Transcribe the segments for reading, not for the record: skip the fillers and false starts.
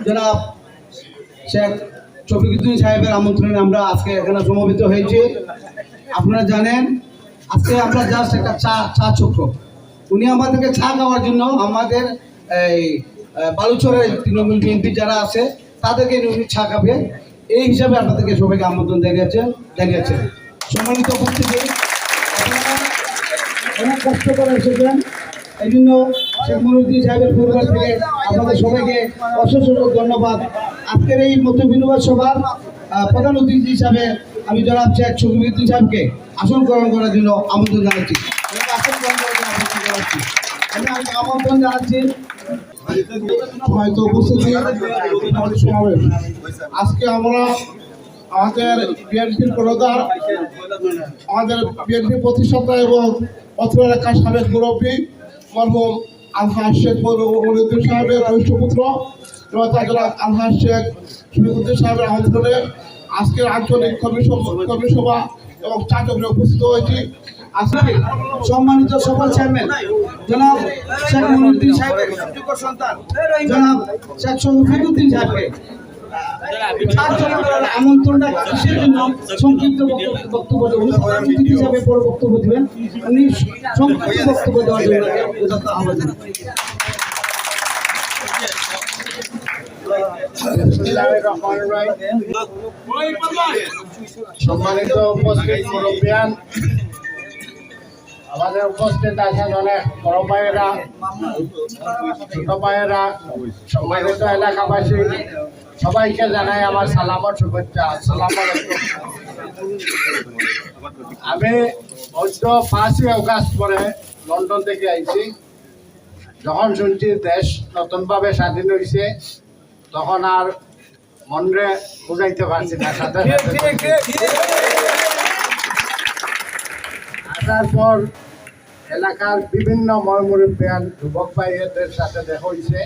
জনাব শেখ শফিকুদ্দিন সাহেবের আমন্ত্রণে আমরা আজকে এখানে সমবেত হয়েছি। আপনারা জানেন আজকে আমরা জাস্ট একটা চা চক্র, উনি আমাদেরকে চা খাওয়ার জন্য আমাদের এই বালুচরের তৃণমূল বিএনপি যারা আছে তাদেরকে উনি চা খাবে, এই হিসাবে আপনাদেরকে সবাইকে আমন্ত্রণ জানিয়েছেন। সম্মানিত উপস্থিতি, আপনারা অনেক কষ্ট করে এসেছেন, এই জন্য শেখ মনিরুদ্দিন সাহেবের পরিবার থেকে আপনাদের সবাইকে অশেষ ধন্যবাদ। আজকের এই মত বিনিময় সভার প্রধান অতিথি হিসাবে আমি জনাব শেখ শফিকুদ্দিন সাহেবকে আসন গ্রহণ করার জন্য আমন্ত্রণ জানাচ্ছি। আমি আমন্ত্রণ জানাচ্ছি হয়তো উপস্থিতি সমাবেশ। আজকে আমরা আমাদের বিএনপির প্রধান, আমাদের বিএনপি প্রতিষ্ঠাতা এবং অত্র এলাকার সাবেক মুরব্বী মরহুম আলহাজ শেখ মনিরুদ্দিন সাহেবের কনিষ্ঠ পুত্র এবং আলহাজ শেখ শফিকুদ্দিন সাহেবের আমন্ত্রণে আজকের আঞ্চলিক কর্মী সভা এবং চা চক্রে উপস্থিত হয়েছি। আজকে সম্মানিত সকল চেয়ারম্যান জনাব শেখ মনিরুদ্দিন সাহেবের যোগ্য সন্তান জনাব শেখ শফিকুদ্দিন সাহেবকে আমন্ত্রণটা কিসের জন্য সংক্ষিপ্ত বক্তব্য হিসাবে পরে বক্তব্য দিবেন, উনি সংক্ষিপ্ত বক্তব্য দেওয়ার জন্য সম্মানিত উপস্থিত মুরব্বিয়ান, আমাদের উপস্থিত আছেন অনেক বড় ভাইয়েরা, ছোট ভাইয়েরা, সম্মানিত এলাকাবাসী, সবাইকে জানাই আমার সালাম ও শুভেচ্ছা। আসসালামু আলাইকুম। আমি অদ্য 5ই অগাস্ট পরে লন্ডন থেকে আইছি। যখন শুনছি দেশ নতুনভাবে স্বাধীন হয়েছে তখন আর মনরে বুঝাইতে পারছি না। সাথে আসার পর এলাকার বিভিন্ন ময়মুরব্বিয়ান যুবক ভাইদের সাথে দেখা হয়েছে।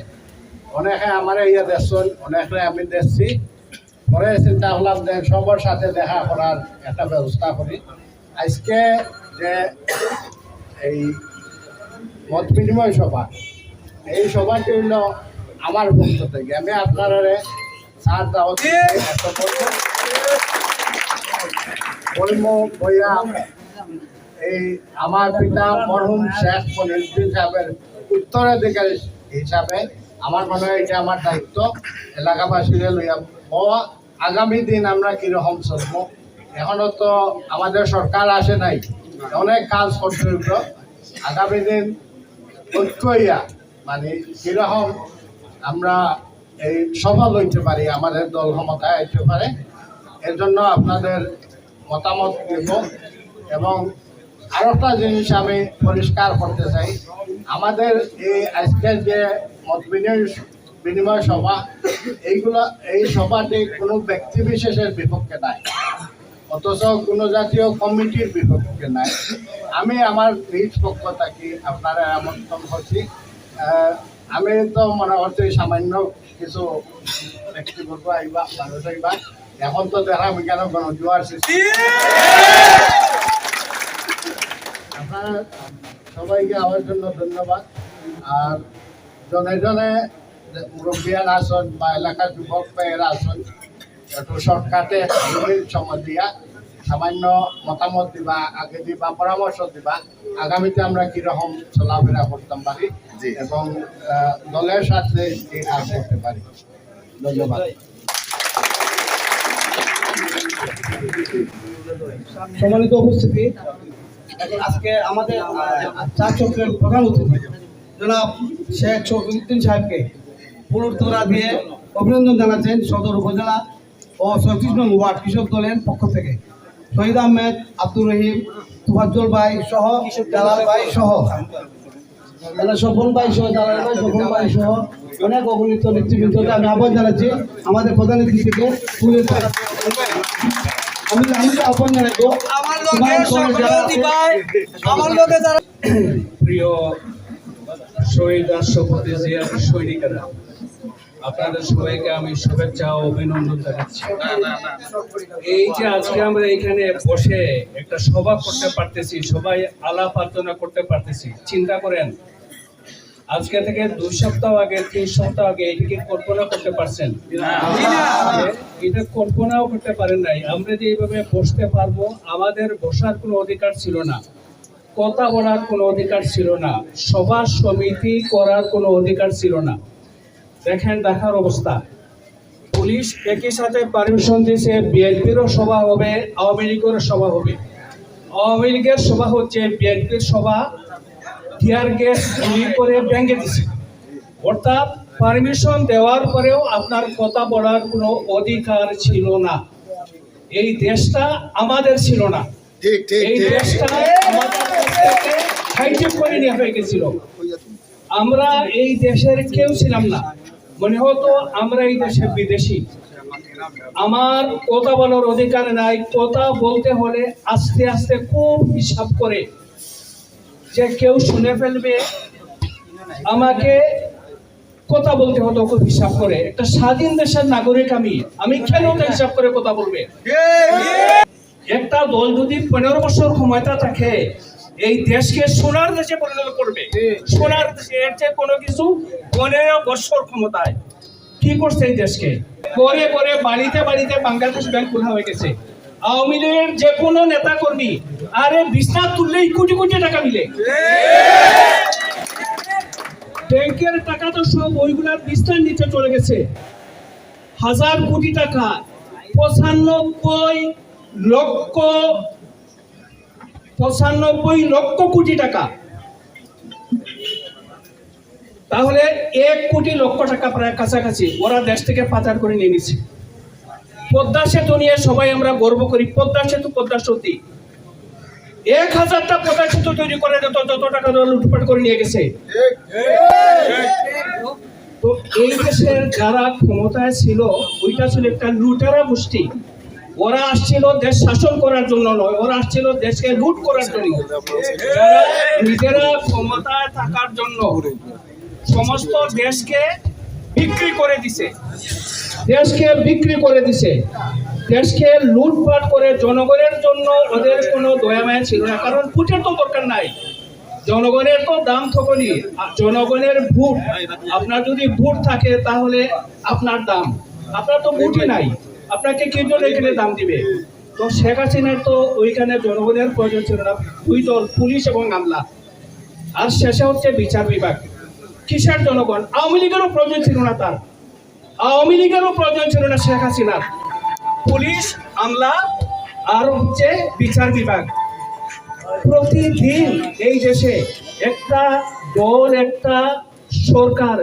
অনেকে আমার ইয়ে দেখছেন, অনেকে আমি দেখছি। পরে চিন্তা করলাম যে সবার সাথে দেখা করার একটা ব্যবস্থা করি। আজকে যে এই মত বিনিময় সভা, এই সভাটি হইল আমার পক্ষ থেকে। আমি আপনারা সার দাওয়াত বইয়া এই আমার পিতা মরহুম শেখ মনিরুদ্দিন সাহেবের উত্তরাধিকারী হিসাবে আমার মনে হয় এটা আমার দায়িত্ব এলাকাবাসীরা লইয়া হওয়া। আগামী দিন আমরা কীরকম চলব, এখনো তো আমাদের সরকার আসে নাই, অনেক কাজ করতে হইল। আগামী দিন ঐক্য হইয়া মানে কীরকম আমরা এই সফল হইতে পারি, আমাদের দল ক্ষমতায় আসতে পারে, এর জন্য আপনাদের মতামত নেব। এবং আরো একটা জিনিস আমি পরিষ্কার করতে চাই, আমাদের এই আজকের যে মত বিনিময় সভা, এই সভাটি কোনো ব্যক্তি বিশেষের বিপক্ষে নাই, অথচ কোনো জাতীয় কমিটির বিপক্ষে নাই। আমি আমার নিজ পক্ষ থাকি আপনারা আমন্ত্রণ করছি। আমি তো মনে করছি সামান্য কিছু ব্যক্তিবর্গ আইবা, মানুষ আইবা, এখন তো দেখা কেন গণজোয়ার সৃষ্টি। আপনারা সবাইকে আমার জন্য ধন্যবাদ। আর জনে জনে মুরব্বিয়ান আসন বা এলাকার যুবক ভাইয়েরা আসন, একটু শর্টকাটে সময় দিয়া সামান্য মতামত দিবা, আগে দিবা, পরামর্শ দিবা, আগামীতে আমরা কিরকম চলাফেরা করতাম পারি এবং দলের সাথে কাজ করতে পারি। ধন্যবাদ। সম্মানিত উপস্থিতি, আজকে আমাদের চা চক্রের প্রধান অতিথি জনাব শেখ শফিউদ্দিন সাহেবকে ফুলের তোড়া দিয়ে অভিনন্দন জানাচ্ছেন সদর উপজেলা ও ৩৬ নং ওয়ার্ড কৃষক দলের পক্ষ থেকে। শহীদ আহমেদ, আব্দুর রহিম, তুফাজ্জল ভাই সহ, জালাল ভাই সহ, স্বপন ভাই সহ, জালাল ভাই, স্বপন ভাই সহ অনেক অগণিত নেতৃবৃন্দকে আমি আহ্বান জানাচ্ছি আমাদের প্রধান অতিথি থেকে ফুলের তোড়া। আমি আহ্বান জানাবো প্রিয় শহীদ রাষ্ট্রপতি জিয়ার সৈনিকেরা, আপনাদের সবাইকে আমি শুভেচ্ছা ও অভিনন্দন জানাচ্ছি। এই যে আজকে আমরা এখানে বসে একটা সভা করতে পারতেছি, সবাই আলাপ আলোচনা করতে পারতেছি, চিন্তা করেন আজকে থেকে 2 সপ্তাহ আগে 3 সপ্তাহ আগে এটাকে কল্পনা করতে পারছেন? এটা কল্পনাও করতে পারেন নাই। আমরা যে এইভাবে বসতে পারবো, আমাদের বসার কোনো অধিকার ছিল না, কথা বলার কোনো অধিকার ছিল না, সভা সমিতি করার কোনো অধিকার ছিল না। দেখেন দেখার অবস্থা, পুলিশ একই সাথে পারমিশন দিয়েছে বিএনপিরও সভা হবে, আওয়ামী লীগেরও সভা হবে। আওয়ামী লীগের সভা হচ্ছে বিএনপির সভা, টিয়ার গ্যাস গুলি করে ভেঙে দিছে। অর্থাৎ পারমিশন দেওয়ার পরেও আপনার কথা বলার কোনো অধিকার ছিল না। এই দেশটা আমাদের ছিল না, এই দেশটা আমাদের থেকে হাইটেক করে নেওয়া হয়ে গেছিল। আমরা এই দেশের কেউ ছিলাম না, মনে হতো আমরা এই দেশের বিদেশি। আমার কথা বলার অধিকার নাই, কথা বলতে হলে আস্তে আস্তে খুব হিসাব করে, যে কেউ শুনে ফেলবে, আমাকে কথা বলতে হতো খুব হিসাব করে। একটা স্বাধীন দেশের নাগরিক আমি কেন হিসাব করে কথা বলবে? একটা দল যদি 15 বছর ক্ষমতা থাকে, এই দেশকে সোনার দেশে পরিণত করবে, সোনার দেশে, এর চেয়ে কোনো কিছু 15 বছর ক্ষমতায় কি করছে এই দেশকে? পরে পরে বাড়িতে বাড়িতে বাংলাদেশ ব্যাংক খোলা হয়ে গেছে। আওয়ামী লীগের যে কোনো নেতা কর্মী আরে বিছনা তুললেই কোটি কোটি টাকা মিলে, ব্যাংকের টাকা তো সব ওইগুলার বিছনার নিচে চলে গেছে। 1000 কোটি টাকা, 95 লক্ষ কোটি টাকা, তাহলে 1 কোটি লক্ষ টাকা প্রায় কাছাকাছি ওরা দেশ থেকে পাচার করে নিয়ে নিচ্ছে। পদ্মা সেতু নিয়ে সবাই আমরা গর্ব করি, পদ্মা সেতু, পদ্মা সতী, 1000টা পদ্মা সেতু তৈরি করে যত টাকা লুটপাট করে নিয়ে গেছে। তো এই দেশের যারা ক্ষমতায় ছিল, ওইটা ছিল একটা লুটেরা গোষ্ঠী। ওরা আসছিল দেশ শাসন করার জন্য নয়, ওরা আসছিল দেশকে লুট করার জন্য। যারা নিজেরা ক্ষমতায় থাকার জন্য সমস্ত দেশকে বিক্রি করে দিছে, দেশকে বিক্রি করে দিছে, দেশকে লুটপাট করে জনগণের জন্য ওদের কোনো দয়া মায়া ছিল না। কারণ ভোটের তো দরকার নাই, জনগণের তো দাম তখনই, জনগণের ভোট। আপনার যদি ভোট থাকে তাহলে আপনার দাম, আপনার তো ভোটই নাই, আপনাকে কি জন্য এখানে দাম দিবে? তো শেখ হাসিনার তো ওইখানে জনগণের প্রয়োজন ছিল না, 2 দল, পুলিশ এবং আমলা, আর শেষে হচ্ছে বিচার বিভাগ। কিসের জনগণ? আওয়ামী লীগেরও প্রয়োজন ছিল না, তার আওয়ামী লীগেরও প্রয়োজন ছিল না শেখ হাসিনার। পুলিশ, আমলা আর হচ্ছে বিচার বিভাগ। প্রতিদিন এই দেশে একটা দল, একটা সরকার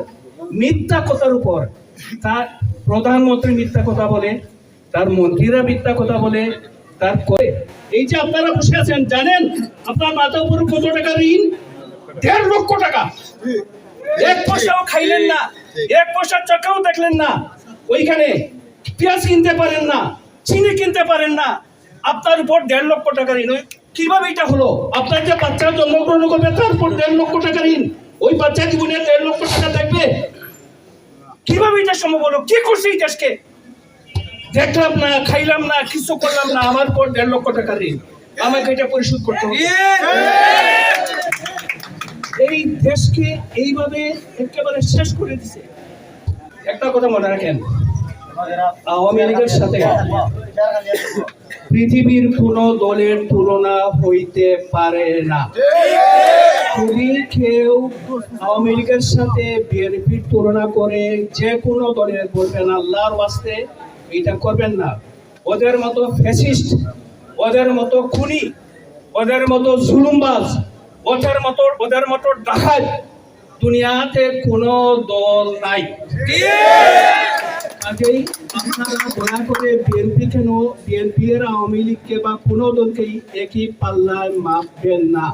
মিথ্যা কথার উপর, তার প্রধানমন্ত্রী মিথ্যা কথা বলে, তার মন্ত্রীরা মিথ্যা কথা বলে, তার করে। এই যে আপনারা বসে আছেন, জানেন আপনার মাথার উপর কত টাকা ঋণ? 1.5 লক্ষ টাকা। 1 পয়সাও খাইলেন না, 1 পয়সার চোখেও দেখলেন না। ওইখানে পেঁয়াজ কিনতে পারেন না, চিনি কিনতে পারেন না, আপনার উপর 1.5 লক্ষ টাকা ঋণ। কিভাবে এটা হলো? আপনার যে বাচ্চা জন্মগ্রহণ করবে তার উপর 1.5 লক্ষ টাকা ঋণ, ওই বাচ্চা জীবনে 1.5 লক্ষ টাকা দেখবে? কিভাবে এটা সম্ভব হলো? কি করছে এই দেশকে? দেখলাম না, খাইলাম না, কিছু করলাম না, আমার উপর 1.5 লক্ষ টাকা ঋণ, আমাকে এটা পরিশোধ করতে হবে। এই দেশকে এইভাবে একেবারে শেষ করে দিছে। একটা কথা মনে রাখেন, আওয়ামী লীগের সাথে পৃথিবীর কোন দলের তুলনা হইতে পারে না। যদি কেউ আওয়ামী লীগের সাথে বিএনপির তুলনা করে যে কোনো দলের বলবেন, আল্লাহর ওয়াস্তে এটা করবেন না। ওদের মতো ফ্যাসিস্ট, ওদের মতো খুনি, ওদের মতো জুলুমবাজ, ওদের মতো ডাকাত দুনিয়াতে কোনো দল নাই। কাজেই আপনারা দয়া করে বিএনপি কেন, বিএনপি এর আওয়ামী লীগকে বা কোনো দলকেই একই পাল্লায় মাপবেন না।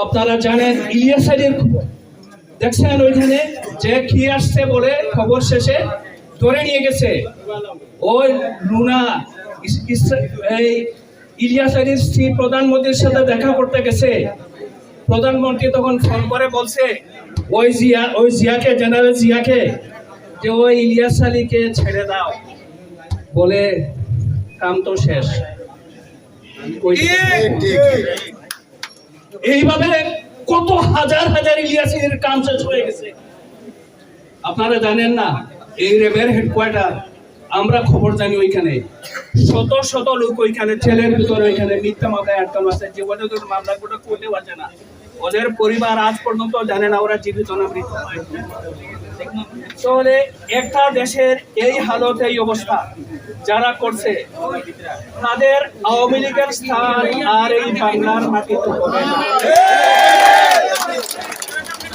আপনারা জানেন ইলিয়াস আলীর খবর দেখছেন, ওইখানে যে কি আসছে বলে খবর শেষে ধরে নিয়ে গেছে। ওই লুনা এই ইলিয়াস আলীর স্ত্রী প্রধানমন্ত্রীর সাথে দেখা করতে গেছে। প্রধানমন্ত্রী তখন ফোন করে বলছে ওই জিয়াকে, জেনারেল জিয়াকে, যে ওই ইলিয়াস আলীকে ছেড়ে দাও, বলে কাম তো শেষ। এইভাবে কত হাজার হাজার ইলিয়াস আলীর কাম শেষ হয়ে গেছে। আপনারা জানেন না, এই র্যাবের হেডকোয়ার্টার, আমরা খবর জানি ওইখানে শত শত লোক ওইখানে জেলের ভিতরে ওইখানে মিথ্যা মামলায় আটকানো আছে, যে ওদের মামলাগুলো করতেও আছে না। ওদের পরিবার আজ পর্যন্ত জানে না ওরা জীবিত না মৃত। তাহলে একটা দেশের এই হালত, এই অবস্থা যারা করছে, তাদের আওয়ামী লীগের স্থান আর এই বাংলার মাটিতে হবে না।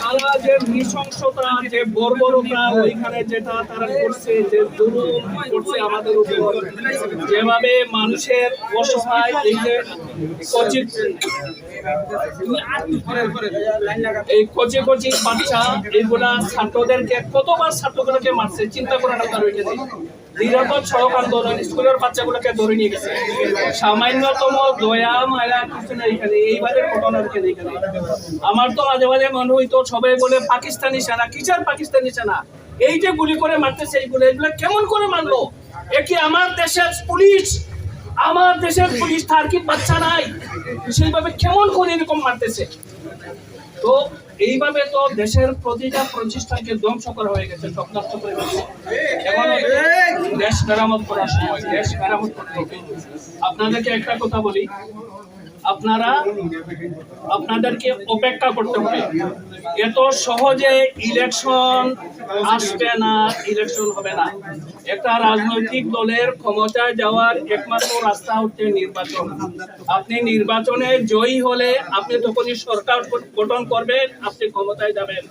তারা যে নৃশংসতা, যে বর্বরতা ওইখানে যেটা তারা করছে, যে জুলুম করছে আমাদের উপর, যেভাবে মানুষের অসহায় এই কচি কচি বাচ্চা, এইগুলা ছাত্রদেরকে কতবার ছাত্রগুলোকে মারছে চিন্তা করেন আপনার। ওইখানে নিরাপদ সড়ক আন্দোলন, স্কুলের বাচ্চাগুলোকে ধরে নিয়ে গেছে, সামান্যতম দয়া মায়া কিছু না। এখানে এইবারের ঘটনা এখানে আমার তো মাঝে মাঝে মনে হইতো সবাই বলে পাকিস্তানি সেনা, কিসের পাকিস্তানি সেনা? এই যে গুলি করে মারতেছে, এইগুলো এগুলো কেমন করে মারলো? এ কি আমার দেশের পুলিশ? আমার দেশের পুলিশ তার কি বাচ্চা নাই? সেইভাবে কেমন করে এরকম মারতেছে? তো এইভাবে তো দেশের প্রতিটা প্রতিষ্ঠানকে ধ্বংস করা হয়ে গেছে, সব নষ্ট করে গেছে। এখন দেশ মেরামত করার সময়, দেশ মেরামত করতে হবে। আপনাদেরকে একটা কথা বলি, আপনাদেরকে অপেক্ষা করতে হবে। এত সহজে ইলেকশন আসবে না, ইলেকশন হবে না। একটা রাজনৈতিক দলের ক্ষমতায় যাওয়ার একমাত্র রাস্তা হচ্ছে নির্বাচন। আপনি নির্বাচনে জয়ী হলে আপনি তখনই সরকার গঠন করবেন, আপনি ক্ষমতায় যাবেন।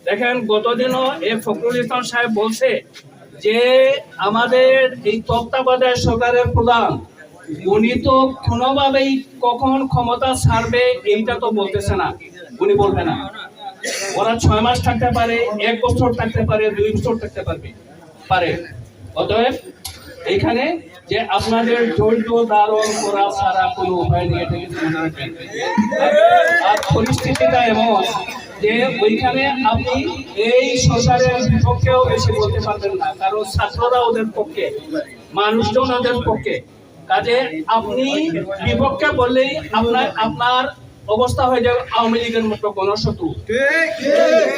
দেখেন, গতদিনও ফখরুল ইসলাম সাহেব বলছে যে আমাদের এই তত্ত্বাবধায়ক সরকারের প্রধান, উনি তো কোনোভাবেই কখন ক্ষমতা ছাড়বে এইটা তো বলতেছে না, উনি বলবে না। ওরা 6 মাস থাকতে পারে, 1 বছর থাকতে পারে, 2 বছর থাকতে পারে। অতএব এইখানে যে আপনাদের ধৈর্য ধারণ করা ছাড়া কোনো উপায় নেই, এটা কিন্তু মনে রাখবেন। আর পরিস্থিতিটা এমন যে ওইখানে আপনি এই সরকারের বিপক্ষেও বেশি বলতে পারবেন না, কারণ ছাত্ররা ওদের পক্ষে, মানুষজন ওদের পক্ষে। কাজে আপনি বিপক্ষে বললেই আপনার অবস্থা হয়ে যাবে আওয়ামী লীগের মতো গণশত্রু।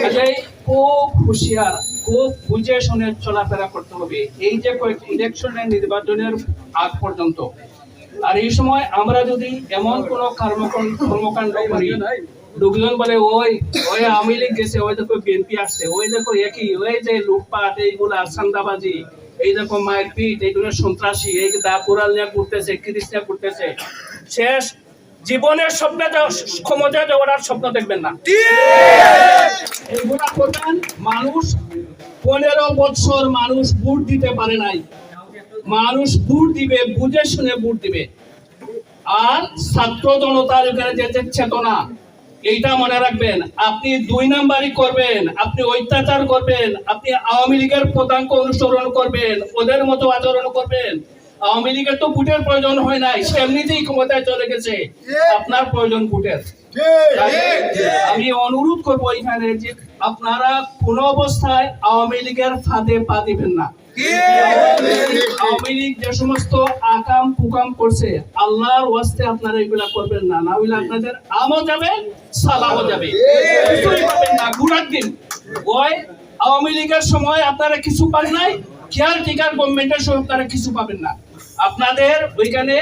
কাজে খুব হুঁশিয়ার, খুব বুঝে শুনে চলাফেরা করতে হবে এই যে ইলেকশনের, নির্বাচনের আগ পর্যন্ত। আর এই সময় আমরা যদি এমন কোনো কর্মকাণ্ড করি, লোকজন বলে ওই আওয়ামী লীগ গেছে, ওই দেখো বিএনপি আসছে, ওই দেখো একই, ওই যে লুটপাট, এইগুলা চাঁদাবাজি, এই দেখো মারপিট, এইগুলো সন্ত্রাসী, এই দা কোরাল নিয়ে ঘুরতেছে, ক্রিস নিয়ে ঘুরতেছে, শেষ জীবনের স্বপ্নে ক্ষমতা যাওয়ার স্বপ্ন দেখবেন না। এইগুলা করবেন। মানুষ 15 বছর মানুষ ভোট দিতে পারে নাই, মানুষ ভোট দিবে, বুঝে শুনে ভোট দিবে। আর ছাত্র জনতার যে চেতনা, এইটা মনে রাখবেন। আপনি 2 নাম্বারই করবেন, আপনি অত্যাচার করবেন, আপনি আওয়ামী লীগের প্রধানকে অনুসরণ করবেন, ওদের মতো আচরণ করবেন। আওয়ামী লীগের তো ভোটের প্রয়োজন হয় নাই, সে এমনিতেই ক্ষমতায় চলে গেছে, আপনার প্রয়োজন ভোটের। আমি অনুরোধ করবো এখানে যে আপনারা কোন অবস্থায় আওয়ামী লীগের ফাঁদে পা দিবেন না। আওয়ামী লীগ যে সমস্ত আকাম কুকাম করছে, আল্লাহর ওয়াস্তে আপনারা এগুলা করবেন না, না হইলে আপনাদের আমও যাবে, সালাও যাবে, কিছুই পাবেন না। ঘুরার দিন ওই আওয়ামী লীগের সময় আপনারা কিছু পান নাই, কেয়ার টেকার গভর্নমেন্টের সময় আপনারা কিছু পাবেন না। আপনাদের ওইখানে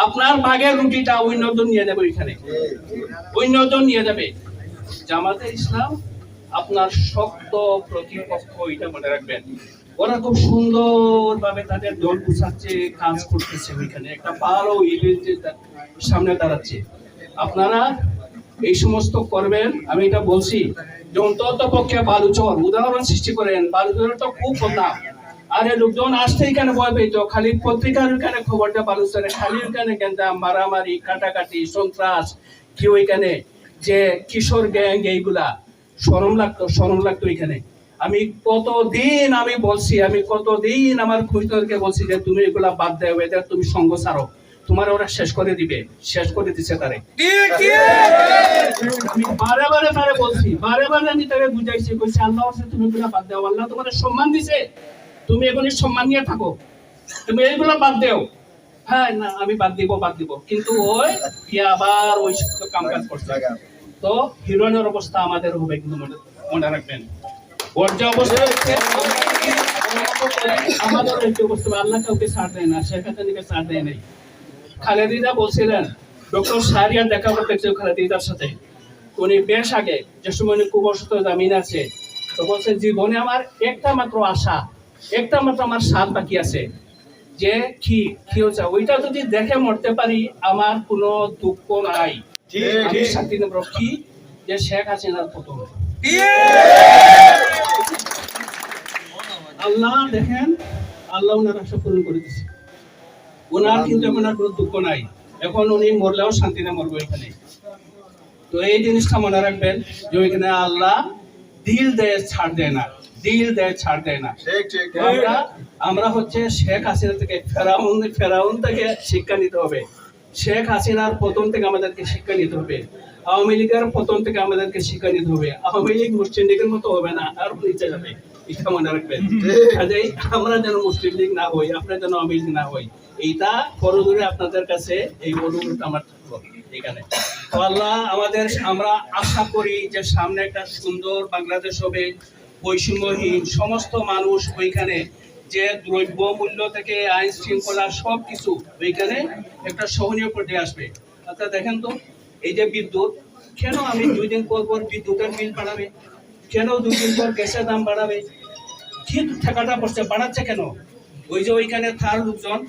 আপনার ভাগের রুটিটা অন্যজন নিয়ে যাবে, ওইখানে অন্যজন নিয়ে যাবে। জামাতে ইসলাম আপনার শক্ত প্রতিপক্ষ, এটা মনে রাখবেন। ওরা খুব সুন্দরভাবে তাদের দল গুছাচ্ছে, কাজ করতেছে, ওইখানে একটা ভালো ইভেন্টের সামনে দাঁড়াচ্ছে। আপনারা এই সমস্ত করবেন, আমি এটা বলছি যে অন্তত পক্ষে বালুচর উদাহরণ সৃষ্টি করেন। বালুচর তো খুব বদনাম, আরে লোকজন আসতে এখানে ভয় পেত, খালি পত্রিকার ওইখানে খবরটা বালুচরে, খালি ওইখানে গেন্দাম, মারামারি, কাটাকাটি, সন্ত্রাস, কি ওইখানে যে কিশোর গ্যাং, এইগুলা শরম লাগতো এখানে। আমি কতদিন আমার খুঁজদেরকে বলছি যে তুমি এগুলা বাদ দেও, এদের তুমি সঙ্গ ছাড়ো, তোমার ওরা শেষ করে দিছে তারে। আমি বারে বলছি, বারে আমি তাকে বুঝাইছি, কইছি আল্লাহ আছে, তুমি এগুলা বাদ দেও, আল্লাহ তোমাদের সম্মান দিছে, তুমি এগুলি সম্মান নিয়ে থাকো, তুমি এইগুলা বাদ দেও। হ্যাঁ না, আমি বাদ দিব, কিন্তু ওই আবার ওই কাম কাজ করছে। তো হিরোইনের অবস্থা আমাদের হবে, কিন্তু মনে রাখবেন, ওর যে অবস্থা হচ্ছে আমাদের একটু অবস্থা। আল্লাহ কাউকে ছাড় দেয় না, শেখ হাসিনাকে ছাড় দেয় নাই। খালেদা বলছিলেন, ডক্টর শাহরিয়ার দেখা করতে খালেদার সাথে, উনি বেশ আগে, যে সময় উনি খুব অসুস্থ জামিন আছে, তো বলছে জীবনে আমার একটা মাত্র আশা, একটা মাত্র আমার স্বাদ বাকি আছে, যে কি হচ্ছে ওইটা যদি দেখে মরতে পারি, আমার কোনো দুঃখ নাই, আমি শান্তি নেব। কি যে শেখ হাসিনার পতন। আল্লাহ দেখেন, আল্লাহ ওনার আশা পূরণ করে দিচ্ছে, ওনার কিন্তু এখন আর কোনো দুঃখ নাই, এখন উনি মরলেও শান্তিতে মরবো এখানে। তো এই জিনিসটা মনে রাখবেন যে ওইখানে আল্লাহ দিল দেয় ছাড় দেয় না। আমরা হচ্ছে শেখ হাসিনা থেকে, ফেরাউন থেকে শিক্ষা নিতে হবে, শেখ হাসিনার পতন থেকে আমাদেরকে শিক্ষা নিতে হবে, আওয়ামী লীগের পতন থেকে আমাদেরকে শিক্ষা নিতে হবে। আওয়ামী লীগ মুসলিম লীগের মতো হবে না, আর নিচে যাবে, এটা মনে রাখবেন। কাজেই আমরা যেন মুসলিম লীগ না হই, আপনারা যেন আওয়ামী লীগ না হই, এইটা করজোরে আপনাদের কাছে এই অনুরোধ আমার থাকলো এখানে। তো আল্লাহ আমরা আশা করি যে সামনে একটা সুন্দর বাংলাদেশ হবে, বৈষম্যহীন, সমস্ত মানুষ ওইখানে, যে দ্রব্য মূল্য থেকে আইন শৃঙ্খলা সবকিছু ওইখানে একটা সহনীয় পর্যায়ে আসবে। আচ্ছা দেখেন তো, এই যে বিদ্যুৎ, কেন আমি 2 দিন পর বিদ্যুতের বিল বাড়াবে, কেন 2 দিন পর গ্যাসের দাম বাড়াবে, কি টাকাটা বাড়াচ্ছে কেন? ওই যে ওইখানে থার লোকজন,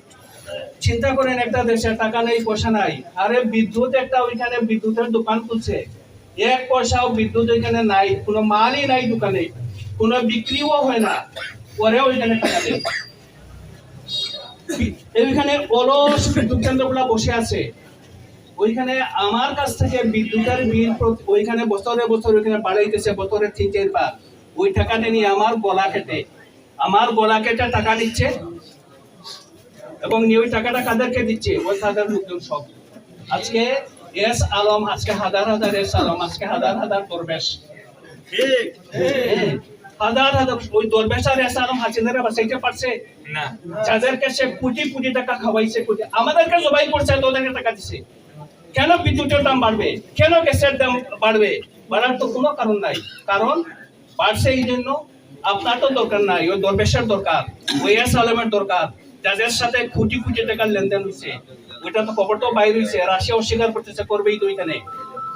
চিন্তা করেন, একটা দেশে টাকা নেই, পয়সা নাই, আরে বিদ্যুৎ একটা ওইখানে বিদ্যুতের দোকান খুলছে, 1 পয়সাও বিদ্যুৎ ওইখানে নাই, কোনো মালই নাই দোকানে, কোনো বিক্রিও হয় না, পরে ওইখানে টাকা দেয়। ওইখানে অলস বিদ্যুৎ কেন্দ্রগুলা বসে আছে, ওইখানে আমার কাছ থেকে বিদ্যুতের বিল ওইখানে বছরে ওইখানে বাড়াইতেছে, বছরে 3-4 বার। ওই টাকাটা নিয়ে আমার গলা কেটে টাকা নিচ্ছে, এবং ওই টাকাটা কাদেরকে দিচ্ছে? ওই সাধারণ লোকজন সব। আজকে এস আলম, আজকে হাজার এস আলম, আজকে হাজার দরবেশ, হাজার ওই দরবেশ আর এস আলম হাসিনারা বাঁচাইতে পারছে না। যাদেরকে সে কোটি টাকা খাওয়াইছে, আমাদেরকে জবাই করছে, তোদেরকে টাকা দিছে। কেন বিদ্যুতের দাম বাড়বে? কেন গ্যাসের দাম বাড়বে? বাড়ার তো কোনো কারণ নাই। কারণ বাড়ছে এই জন্য আপনার তো দরকার নাই, ওই দরবেশের দরকার, ওই এস আলমের দরকার, যাদের সাথে কোটি টাকার লেনদেন হয়েছে। ওইটা তো খবর তো বাইরে হয়েছে, রাশিয়া অস্বীকার করতেছে, করবেই তো। ওইখানে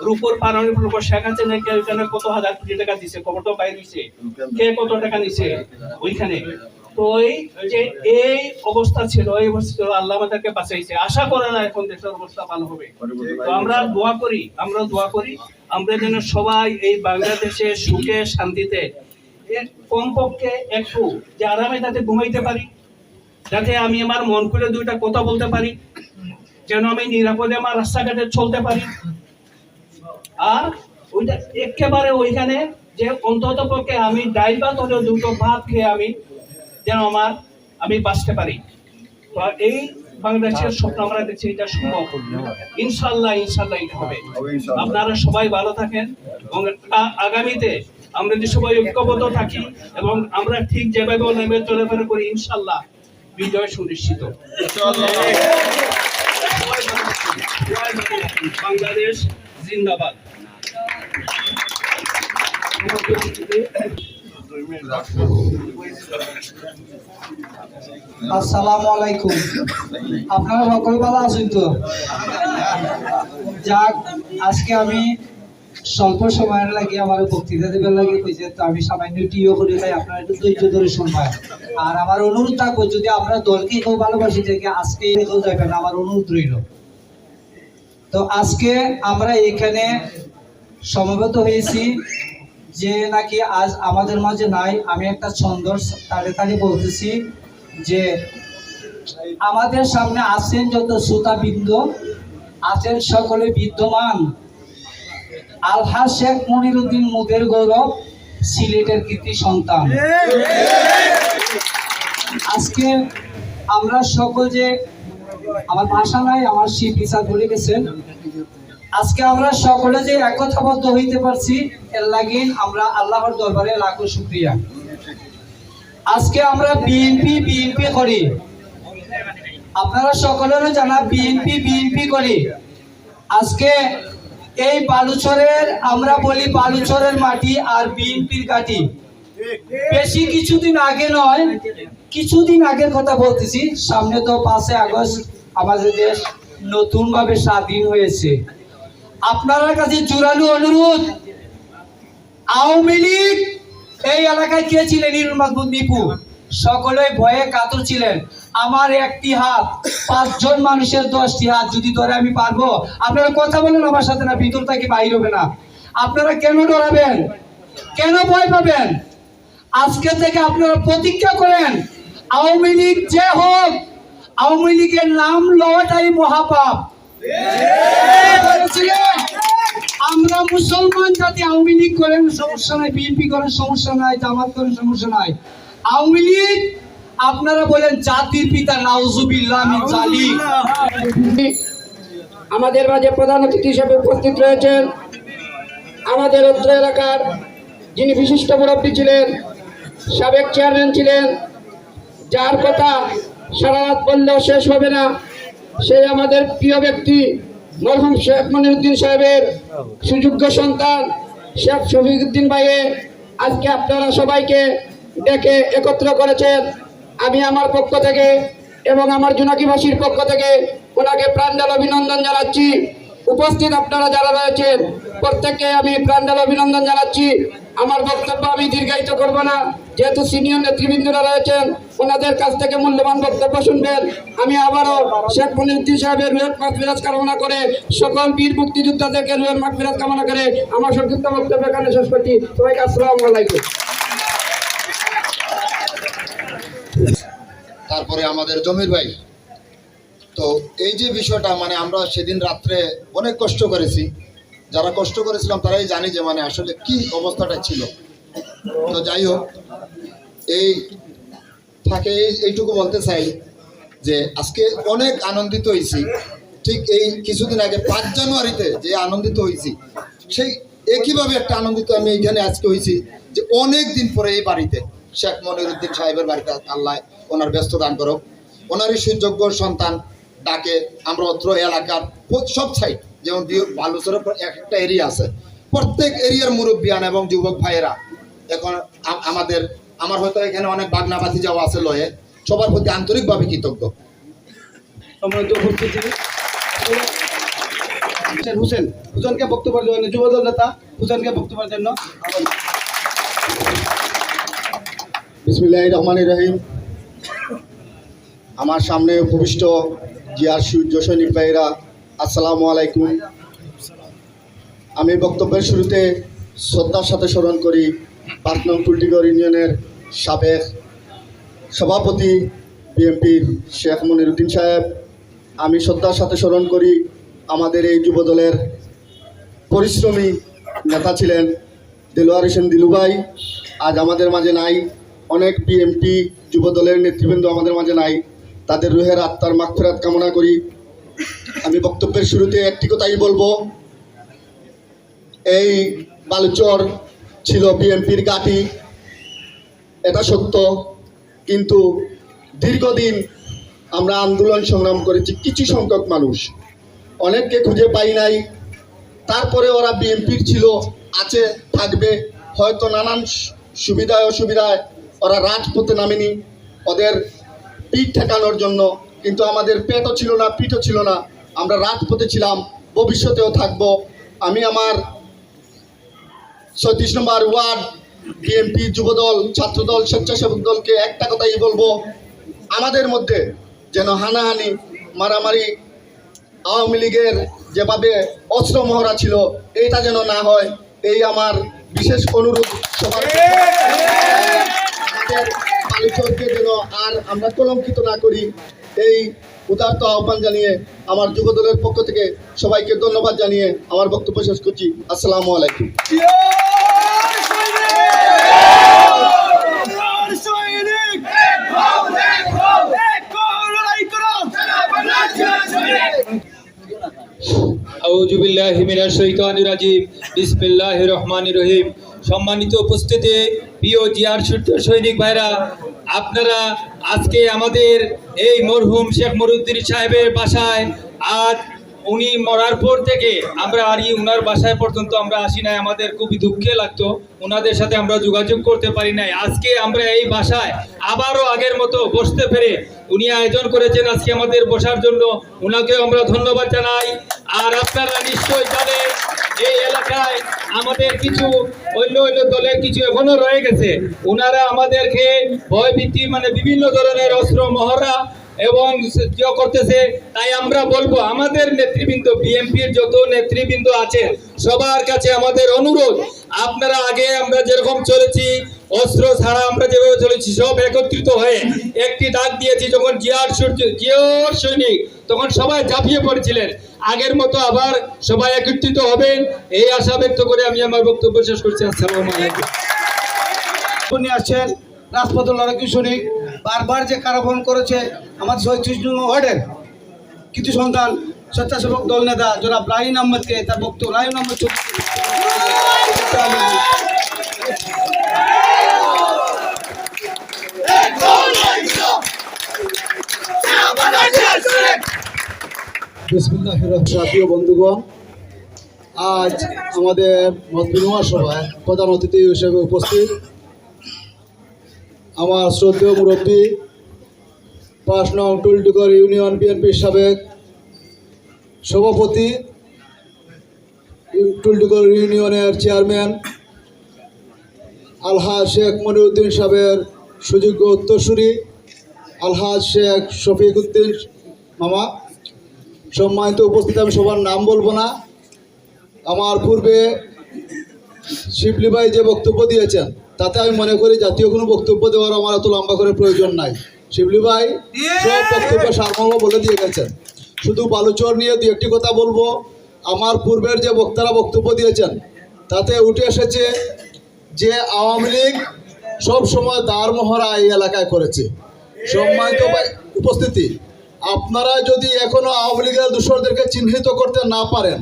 রূপর পারমাণবিক রূপর শেখ হাসিনা ওইখানে কত হাজার কোটি টাকা দিচ্ছে, খবর তো বাইরে হয়েছে, কে কত টাকা নিছে ওইখানে। তো এই অবস্থা ছিল, আল্লাহ আমাদেরকে বাঁচাইছে। আশা করে না এখন দেশের অবস্থা ভালো হবে। তো আমরা দোয়া করি, আমরা যেন সবাই এই বাংলাদেশে সুখে শান্তিতে, কমপক্ষে একটু যে আরামে যাতে ঘুমাইতে পারি, যাতে আমি আমার মন খুলে 2টা কথা বলতে পারি, যেন আমি নিরাপদে আমার রাস্তাঘাটে চলতে পারি। আর ওইটা একেবারে ওইখানে যে অন্তত পক্ষে আমি ডাইল ভাত হলেও 2টো ভাত খেয়ে আমি যেন আমি বাঁচতে পারি। তো এই বাংলাদেশের স্বপ্ন আমরা দেখছি, এটা সম্ভব। ইনশাল্লাহ এটা হবে। আপনারা সবাই ভালো থাকেন, এবং আগামীতে আমরা যে সবাই ঐক্যবদ্ধ থাকি, এবং আমরা ঠিক যেভাবে নেমে চলাফেরা করি, ইনশাল্লাহ বিজয় সুনিশ্চিত। বাংলাদেশ জিন্দাবাদ। আসসালামু আলাইকুম। আপনারা সকল ভালো আছেন তো? যাক, আজকে আমি স্বল্প সময়ের লাগে আমার বক্তৃতা দেবার লাগে কইছে, তো আমি সামান্য টিও করে তাই আপনারা একটু ধৈর্য ধরে শুনবেন। আর আমার অনুরোধ থাকবে, যদি আমরা দলকে কেউ ভালোবাসি থেকে আজকে কেউ যাবেন, আমার অনুরোধ রইল। তো আজকে আমরা এখানে সমবেত হয়েছি যে নাকি আজ আমাদের মাঝে নাই। আমি একটা ছন্দ তাড়ে তাড়ি বলতেছি যে আমাদের সামনে আছেন যত শ্রোতাবৃন্দ, আছেন সকলে বিদ্যমান আলহাজ শেখ মনিরুদ্দিন মুদের গৌরব, সিলেটের কৃতি সন্তান। আজকে আমরা সকল যে, আমার ভাষা নাই, আমার শিব বিচার বলে গেছেন, আজকে আমরা সকলে যে একতাবদ্ধ হইতে পারছি, এর লাগিন আমরা আল্লাহর দরবারে লাখো শুকরিয়া। আজকে আমরা বিএনপি করি, আপনারা সকলেরও জানা বিএনপি করি। আজকে এই বালুচরের, আমরা বলি বালুচরের মাটি আর বিএনপির ঘাঁটি। বেশি কিছুদিন আগে নয়, কিছুদিন আগের কথা বলতেছি। সামনে তো 5 আগস্ট আমাদের দেশ নতুনভাবে স্বাধীন হয়েছে। আপনার কাছে জোরালো অনুরোধ, আওয়ামী লীগ এই এলাকায় কে ছিলেন? নিরুল মাহমুদ নিপু, সকলে ভয়ে কাতর ছিলেন। আমার একটি হাত 5 জন মানুষের 10টি হাত যদি ধরে আমি পারবো। আপনারা কথা বলেন আমার সাথে, না ভিতর থেকে বাইর হবে না। আপনারা কেন ডরাবেন, কেন ভয় পাবেন? আজকে থেকে আপনারা প্রতিজ্ঞা করেন, আওয়ামী লীগ যে হোক, আওয়ামী লীগের নাম লওয়াটাই মহাপাপ। আমরা মুসলমান জাতি, আওয়ামী লীগ করেন সমস্যা নাই, বিএনপি করেন সমস্যা নাই, জামাত করেন সমস্যা নাই। আওয়ামী লীগ আপনারা বলেন জাতির পিতা, নাউজুবিল্লাহ মিন জালিক। আমাদের মাঝে প্রধান অতিথি হিসেবে উপস্থিত রয়েছেন আমাদের অত্র এলাকার যিনি বিশিষ্ট মুরব্বী ছিলেন, সাবেক চেয়ারম্যান ছিলেন, যার কথা সারা রাত বললেও শেষ হবে না, সেই আমাদের প্রিয় ব্যক্তি মরহুম শেখ মনিরুদ্দিন সাহেবের সুযোগ্য সন্তান শেখ শফিকুদ্দিন ভাইয়ে আজকে আপনারা সবাইকে ডেকে একত্র করেছেন। আমি আমার পক্ষ থেকে এবং আমার জোনাকিবাসীর পক্ষ থেকে ওনাকে প্রাণঢাল অভিনন্দন জানাচ্ছি। উপস্থিত আপনারা যারা রয়েছেন প্রত্যেককে আমি প্রাণঢাল অভিনন্দন জানাচ্ছি। আমার বক্তব্য আমি দীর্ঘায়িত করব না, যেহেতু সিনিয়র নেতৃবৃন্দরা রয়েছেন, ওনাদের কাছ থেকে মূল্যবান বক্তব্য শুনবেন। আমি আবারও শেখ মনিরুদ্দিন সাহেবের রুহের মাগফিরাত কামনা করে, সকল বীর মুক্তিযোদ্ধাদেরকে রুহের মাগফিরাত কামনা করে আমার সংক্ষিপ্ত বক্তব্য এখানে শেষ করছি। সবাইকে আসসালামু আলাইকুম। তারপরে আমাদের জমির ভাই, তো এই যে বিষয়টা মানে আমরা সেদিন রাত্রে অনেক কষ্ট করেছি, যারা কষ্ট করেছিলাম তারাই জানি যে মানে আসলে কি অবস্থাটা ছিল। তো যাই হোক, এই থাকে এইটুকু বলতে চাই যে আজকে অনেক আনন্দিত হয়েছি। ঠিক এই কিছুদিন আগে 5 জানুয়ারিতে যে আনন্দিত হয়েছি, সেই একইভাবে একটা আনন্দিত আমি এইখানে আজকে হয়েছি যে অনেক দিন পরে এই বাড়িতে শেখ মনিরুদ্দিন সাহেবের বাড়িতে আল্লাহ ওনার ব্যস্ত দান করুক, ওনারই সুযোগ্য সন্তান ডাকে আমরা অত্র এলাকার সব সাইড, যেমন বালুচরের একটা এরিয়া আছে, প্রত্যেক এরিয়ার মুরব্বিয়ান এবং যুবক ভাইয়েরা এখন আমার হয়তো এখানে অনেক বাগনাবাতি যাওয়া আছে লয়ে, সবার প্রতি আন্তরিকভাবে কৃতজ্ঞ। সম্মানিত উপস্থিতি, হুসেনকে বক্তব্যের জন্য, যুবদল নেতা হুসেনকে বক্তব্যের জন্য। বিসমিল্লাহির রহমানির রহিম। আমার সামনে উপবিষ্ট জিয়ার সূর্য সৈনিক ভাইরা, আসসালামু আলাইকুম। আমি বক্তব্যের শুরুতে শ্রদ্ধার সাথে স্মরণ করি 5 নং কুলটিগড় ইউনিয়নের সাবেক সভাপতি বিএনপির শেখ মনিরুদ্দিন সাহেব। আমি শ্রদ্ধার সাথে স্মরণ করি আমাদের এই যুবদলের পরিশ্রমী নেতা ছিলেন দেলোয়ার হোসেন দিলু ভাই, আজ আমাদের মাঝে নাই। অনেক বিএনপি যুবদলের নেতৃবৃন্দ আমাদের মাঝে নাই, তাদের রুহের আত্মার মাগফিরাত কামনা করি। আমি বক্তব্যের শুরুতে একটি কথাই বলবো, এই বালুচর ছিল বিএনপির ঘাঁটি, এটা সত্য, কিন্তু দীর্ঘদিন আমরা আন্দোলন সংগ্রাম করেছি। কিছু সংখ্যক মানুষ, অনেককে খুঁজে পাই নাই, তারপরে ওরা বিএনপির ছিল, আছে, থাকবে, হয়তো নানান সুবিধায় অসুবিধায় ওরা রাজপথে নামেনি ওদের পিঠ ঠেকানোর জন্য, কিন্তু আমাদের পেটও ছিল না, পিঠও ছিল না, আমরা রাজপথে ছিলাম, ভবিষ্যতেও থাকব। আমি আমার 37 নম্বর ওয়ার্ড বিএনপি যুবদল ছাত্রদল স্বেচ্ছাসেবক দলকে একটা কথাই বলবো, আমাদের মধ্যে যেন হানাহানি মারামারি আওয়ামী লীগের যেভাবে অস্ত্র মহড়া ছিল এইটা যেন না হয়, এই আমার বিশেষ অনুরোধ সবার কাছে। আমাদের বালুচরকে যেন আর আমরা কলঙ্কিত না করি, এই উদারত আহ্বান জানিয়ে আমার যুবদলের পক্ষ থেকে সবাইকে ধন্যবাদ জানিয়ে আমার বক্তব্য শেষ করছি। আসসালামু আলাইকুম। আউযু বিল্লাহি মিনাশ শাইতানির রাজিম। বিসমিল্লাহির রহমানির রহিম। সম্মানিত উপস্থিতি, প্রিয় জিয়ার সৈনিক ভাইরা, আপনারা আজকে আমাদের এই মরহুম শেখ মনিরুদ্দিন সাহেবের বাসায়, আজ উনি মরার পর থেকে আমরা আর উনার বাসায় পর্যন্ত আমরা আসি নাই। আমাদের খুবই দুঃখে লাগতো, ওনাদের সাথে আমরা যোগাযোগ করতে পারি নাই। আজকে আমরা এই বাসায় আবারও আগের মতো বসতে পেরে উনি আয়োজন করেছেন আজকে আমাদের বসার জন্য, ওনাকেও আমরা ধন্যবাদ জানাই। আর আপনারা নিশ্চয়ই জানেন এই এলাকায় আমাদের কিছু অন্য দলের কিছু এখনো রয়ে গেছে, ওনারা আমাদেরকে ভয়ভীতি মানে বিভিন্ন ধরনের অস্ত্র মহড়া এবং করতেছে। তাই আমরা বলবো আমাদের নেতৃবৃন্দ, বিএনপির যত নেতৃবৃন্দ আছে সবার কাছে আমাদের অনুরোধ, আপনারা আগে আমরা যেরকম চলেছি অস্ত্র ছাড়া আমরা যেভাবে চলেছি সব একত্রিত হয়ে একটি ডাক দিয়েছি যখন জিয়ার সৈনিক, তখন সবাই ঝাঁপিয়ে পড়েছিলেন। আগের মতো আবার সবাই একত্রিত হবেন এই আশা ব্যক্ত করে আমি আমার বক্তব্য শেষ করছি। আসসালামু আলাইকুম। উনি আসছেন রাজপথের লড়াকু সৈনিক, বারবার যে কারাবরণ করেছে আমাদের 36 নম্বর ওয়ার্ডের কিছু সন্তান স্বেচ্ছাসেবক দল নেতা জনাব রাহিম আহমেদকে তার বক্তব্য রাহিম আহমেদ বিসমিল্লাহির রহমানির বন্ধুগণ, আজ আমাদের মত বিনিময় সভায় প্রধান অতিথি হিসেবে উপস্থিত আমার শ্রদ্ধেয় মুরব্বী 5 নং টুলটুকর ইউনিয়ন বিএনপির সাবেক সভাপতি, টুলটুকর ইউনিয়নের চেয়ারম্যান আলহাজ শেখ মনিরুদ্দিন সাহেবের সুযোগ্য উত্তরসূরি আলহাজ শেখ শফিক উদ্দিন মামা, সম্মানিত উপস্থিত, আমি সবার নাম বলবো না। আমার পূর্বে শিবলি ভাই যে বক্তব্য দিয়েছেন তাতে আমি মনে করি জাতীয় কোনো বক্তব্য দেওয়ার আমার এত লম্বা করে প্রয়োজন নাই। শিবলি ভাই সব বক্তব্য সারমর্ম বলে দিয়ে গেছেন। শুধু বালুচর নিয়ে দু একটি কথা বলবো। আমার পূর্বের যে বক্তারা বক্তব্য দিয়েছেন তাতে উঠে এসেছে যে আওয়ামী লীগ সব সময় দাঁড় মহড়া এই এলাকায় করেছে। সম্মানিত উপস্থিতি, আপনারা যদি এখনো আওয়ামী লীগের দূষরদেরকে চিহ্নিত করতে না পারেন,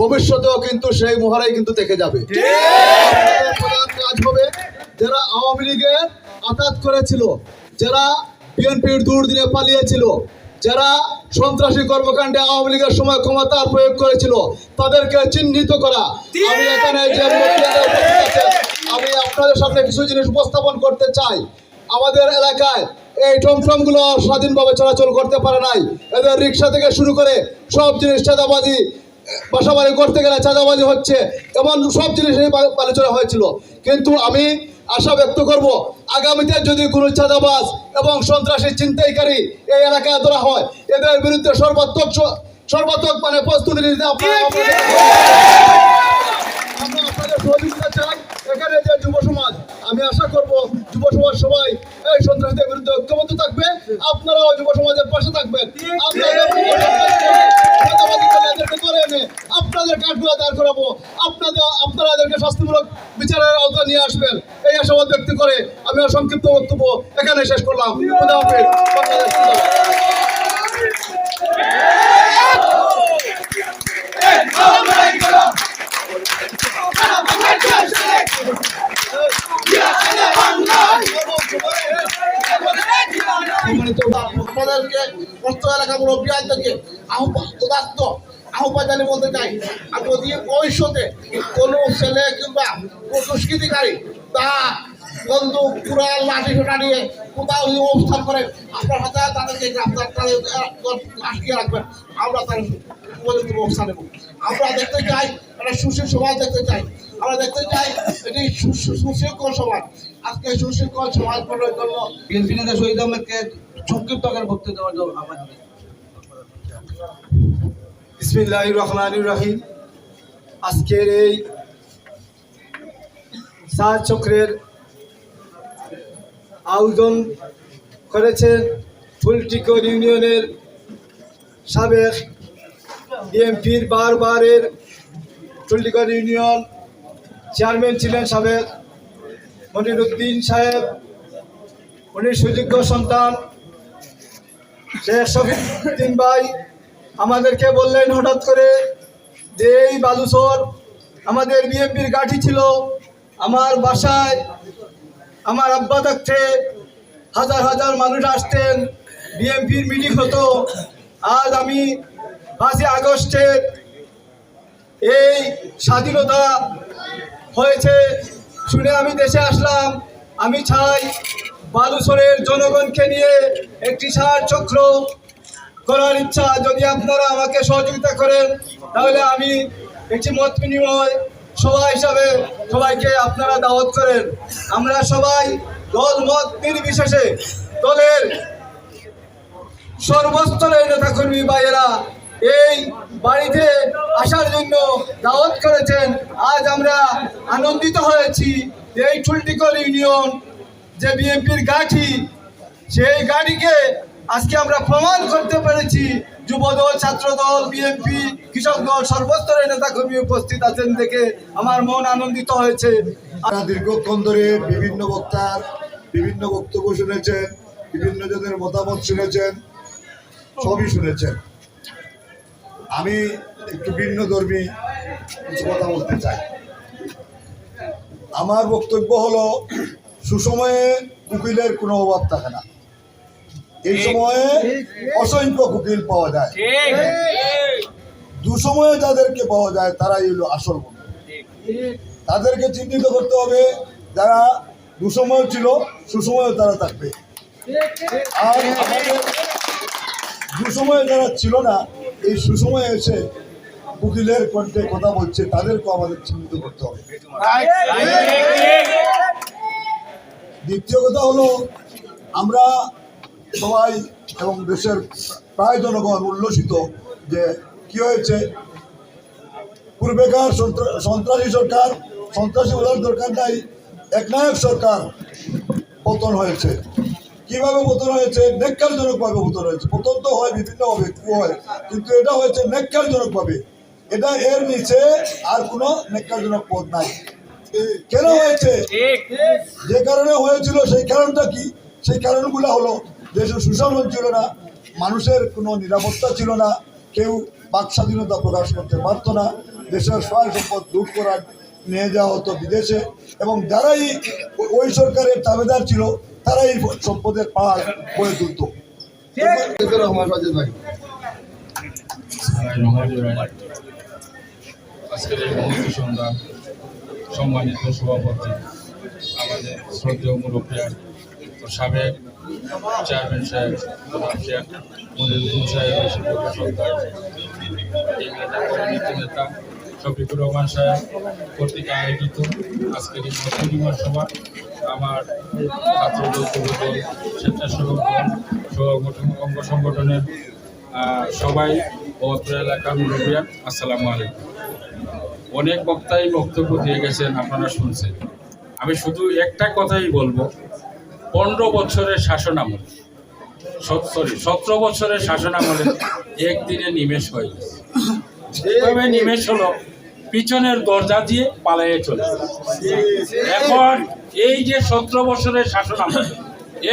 ভবিষ্যতেও কিন্তু সেই মহড়াই কিন্তু থেকে যাবে। প্রধান কাজ হবে যারা আওয়ামী লীগের আঘাত করেছিল, যারা বিএনপির দুর্দিনে পালিয়েছিল, যারা সন্ত্রাসী কর্মকাণ্ডে আওয়ামী লীগের সময় ক্ষমতার প্রয়োগ করেছিল, তাদেরকে চিহ্নিত করা। আমি এখানে যে আমি আপনাদের সামনে কিছু জিনিস উপস্থাপন করতে চাই। আমাদের এলাকায় এই টমটমগুলো স্বাধীনভাবে চলাচল করতে পারে নাই। এদের রিক্সা থেকে শুরু করে সব জিনিস চাঁদাবাজি, বাসাবাড়ি করতে গেলে চাঁদাবাজি হচ্ছে, এমন সব জিনিস এই আলোচনা হয়েছিল। কিন্তু আমি আশা ব্যক্ত করব আগামীতে যদি কোনো চাঁদাবাজ এবং সন্ত্রাসী ছিনতাইকারী এই এলাকায় ধরা হয়, এদের বিরুদ্ধে সর্বাত্মক মানে প্রস্তুতি নিতে আপনাদের সহযোগিতা চাই। এখানে যে যুব সমাজ, আমি আশা করব যুব সমাজ সবাই এই সন্ত্রাসীদের বিরুদ্ধে ঐক্যবদ্ধ থাকবে, আপনারাও যুব সমাজের পাশে থাকবেন। আপনাদের কাঠগুলো দাঁড় করাবো, আপনারা এদেরকে শাস্তিমূলক বিচারের আওতায় নিয়ে আসবেন এই আশাবাদ ব্যক্ত করে আমি সংক্ষিপ্ত বক্তব্য এখানে শেষ করলাম। খুদা হাফেজ। বাংলাদেশ আমাদেরকে কষ্ট এলাকা মুরব্বীদেরকে আহ্বান জানিয়ে বলতে চাই, আর যদি ভবিষ্যতে কোনো ছেলে কিংবা কোনো দুষ্কৃতিকারী তা বন্দুক কুড়াল লাঠি সোটা নিয়ে কোথাও যদি অবস্থান করে, আপনার হাতে তাদেরকে গ্রেপ্তার আটকে রাখবেন। আমরা তার উপযুক্ত ব্যবস্থা নেব। আমরা দেখতে চাই একটা সুশীল সমাজ দেখতে চাই। আমরা দেখতে চাই এটি সুশৃঙ্খল সমাজ। আজকে সুশৃঙ্খল সমাজ গড়ার জন্য বিএনপি নেতা শহীদ আহমেদকে সংক্ষিপ্ত আকারে বক্তব্য দেওয়ার জন্য আহ্বান জানাই। বিসমিল্লাহির রহমানির রহিম। আজকের এই সাত চক্রের আয়োজন করেছেন ফুলটিকর ইউনিয়নের সাবেক বিএনপির বারবারের ফুলটিকর ইউনিয়ন চেয়ারম্যান ছিলেন সাবেক মনিরুদ্দিন সাহেব। উনি সুযোগ্য সন্তান শেখ শফিউদ্দিন ভাই আমাদেরকে বললেন হঠাৎ করে যে এই বালুচর আমাদের বিএনপির গাঠি ছিল। আমার বাসায় আমার আব্বা থাকতে হাজার হাজার মানুষ আসতেন, বিএনপির মিটিং হতো। আজ আমি 5ই আগস্টের এই স্বাধীনতা হয়েছে শুনে আমি দেশে আসলাম। আমি চাই বালুচরের জনগণকে নিয়ে একটি সার চক্র করার ইচ্ছা। যদি আপনারা আমাকে সহযোগিতা করেন তাহলে আমি একটি মত বিনিময় সভা হিসাবে সবাইকে আপনারা দাওয়াত করেন। আমরা সবাই দল মত নির্বিশেষে দলের সর্বস্তরের নেতাকর্মী ভাইয়েরা এই বাড়িতে আসার জন্য দাওয়াত করেছেন। আজ আমরা আনন্দিত হয়েছি যে এই ফুলটিকর ইউনিয়ন যে বিএনপির গাঠি, সেই গাড়িকে আজকে আমরা প্রমাণ করতে পেরেছি। যুবদল, ছাত্রদল, বিএনপি, কৃষক দল সর্বস্তরের নেতাকর্মী উপস্থিত আছেন দেখে আমার মন আনন্দিত হয়েছে। আপনারা দীর্ঘক্ষণ ধরে বিভিন্ন বক্তার বিভিন্ন বক্তব্য শুনেছেন, বিভিন্ন জনের মতামত শুনেছেন, সবই শুনেছেন। আমি একটু ভিন্ন ধর্মী কিছু কথা বলতে চাই। আমার বক্তব্য হলো, সুসময়ে উকিলের কোনো অভাব থাকে না। এই সময়ে অসংখ্য উকিল পাওয়া যায়, দুসময়ে যাদেরকে পাওয়া যায় তারাই হলো আসল বন্ধু। তাদেরকে চিহ্নিত করতে হবে, যারা দুসময় ছিল সুসময়ে তারা থাকবে, আর আমাদের দুসময়ে যারা ছিল না এই সুসময়ে এসে উকিলের কণ্ঠে কথা বলছে তাদেরকেও আমাদের চিহ্নিত করতে হবে। দ্বিতীয় কথা হলো, আমরা সবাই এবং দেশের প্রায় জনগণ উল্লসিত যে কি হয়েছে। পূর্বেকার সন্ত্রাসী সরকার, সন্ত্রাসী বলার দরকার নাই, একনায়ক সরকার পতন হয়েছে। কিভাবে পতন হয়েছে? ন্যাক্কারজনকভাবে পতন হয়েছে। পতন তো হয় বিভিন্নভাবে, হয়, কিন্তু এটা হয়েছে ন্যাক্কারজনকভাবে। এটা এর নিচে আর কোনো ন্যাক্কারজনক পদ নাই। কেন হয়েছে? যে কারণে হয়েছিল সেই কারণটা কি? সেই কারণগুলো হলো, দেশের সুশাসন ছিল না, মানুষের কোনো নিরাপত্তা ছিল না, কেউ বাক স্বাধীনতা প্রকাশ করতে পারত না, দেশের সহায় সম্পদ লুট করার নিয়ে যাওয়া হতো বিদেশে, এবং যারাই ওই সরকারের দাবেদার ছিল তারাই সম্পদের পাহাড় গড়ে তুলত। আজকের এই মহতি সন্ধ্যা সম্মানিত সভাপতি, আমাদের শ্রদ্ধেয় মুরব্বিয়ান ও সাবেক চেয়ারম্যান সাহেব শেখ মনিরুদ্দিন সাহেব, সন্তান নেতা শফিকুর রহমান সাহেব কর্তৃক আয়োজিত আজকের এই মত বিনিময় সভা, আমার ছাত্রদল, যুবদল, স্বেচ্ছাসেবক দল, অঙ্গ সংগঠনের সবাই ও অত্র এলাকার মুরব্বিয়ান, আসসালামু আলাইকুম। অনেক বক্তাই বক্তব্য দিয়ে গেছেন, আপনারা শুনছেন। আমি শুধু একটা কথাই বলবো, 15 বছরের শাসন আমল, 17 বছরের শাসন আমলে একদিনে নিমেষ হয়ে গেছে। এভাবে নিমেষ হলো, পিছনের দরজা দিয়ে পালাইয়ে চলে। এখন এই যে 17 বছরের শাসন আমলে,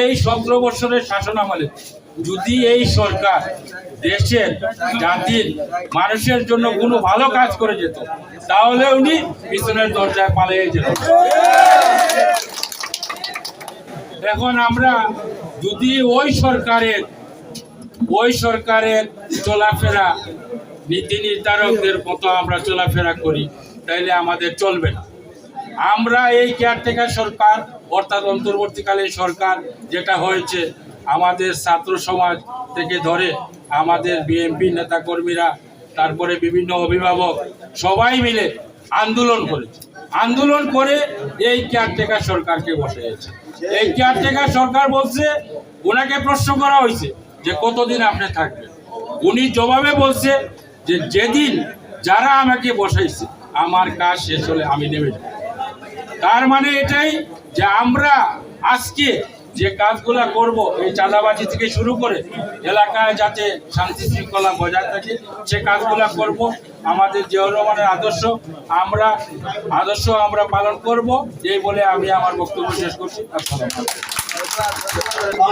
এই 17 বছরের শাসন আমলে যদি এই সরকার দেশের, জাতির, মানুষের জন্য কোনো ভালো কাজ করে যেত, তাহলে উনি পিছনের দরজায় পালিয়ে যেত। এখন আমরা যদি ওই সরকারের চলাফেরা নীতি নির্ধারকদের মতো আমরা চলাফেরা করি, তাইলে আমাদের চলবে না। আমরা এই কেয়ারটেকার সরকার, অর্থাৎ অন্তর্বর্তীকালীন সরকার যেটা হয়েছে, আমাদের ছাত্র সমাজ থেকে ধরে আমাদের বিএনপি নেতাকর্মীরা, তারপরে বিভিন্ন অভিভাবক সবাই মিলে আন্দোলন করেছে। আন্দোলন করে এই কেয়ারটেকার সরকারকে বসিয়েছে। এই কেয়ারটেকার সরকার বলছে, ওনাকে প্রশ্ন করা হয়েছে যে কতদিন আপনি থাকবেন, উনি জবাবে বলছে যে যেদিন যারা আমাকে বসাইছে আমার কাজ শেষ হলে আমি নেমে যাব। তার মানে এটাই যে আমরা আজকে যে কাজগুলা করব, এই চাঁদাবাজি থেকে শুরু করে এলাকায় যাতে শান্তি শৃঙ্খলা বজায় থাকে সে কাজগুলা করব। আমাদের জিয়াউর রহমানের আদর্শ আমরা পালন করব, এই বলে আমি আমার বক্তব্য শেষ করছি। আসসালামু আলাইকুম।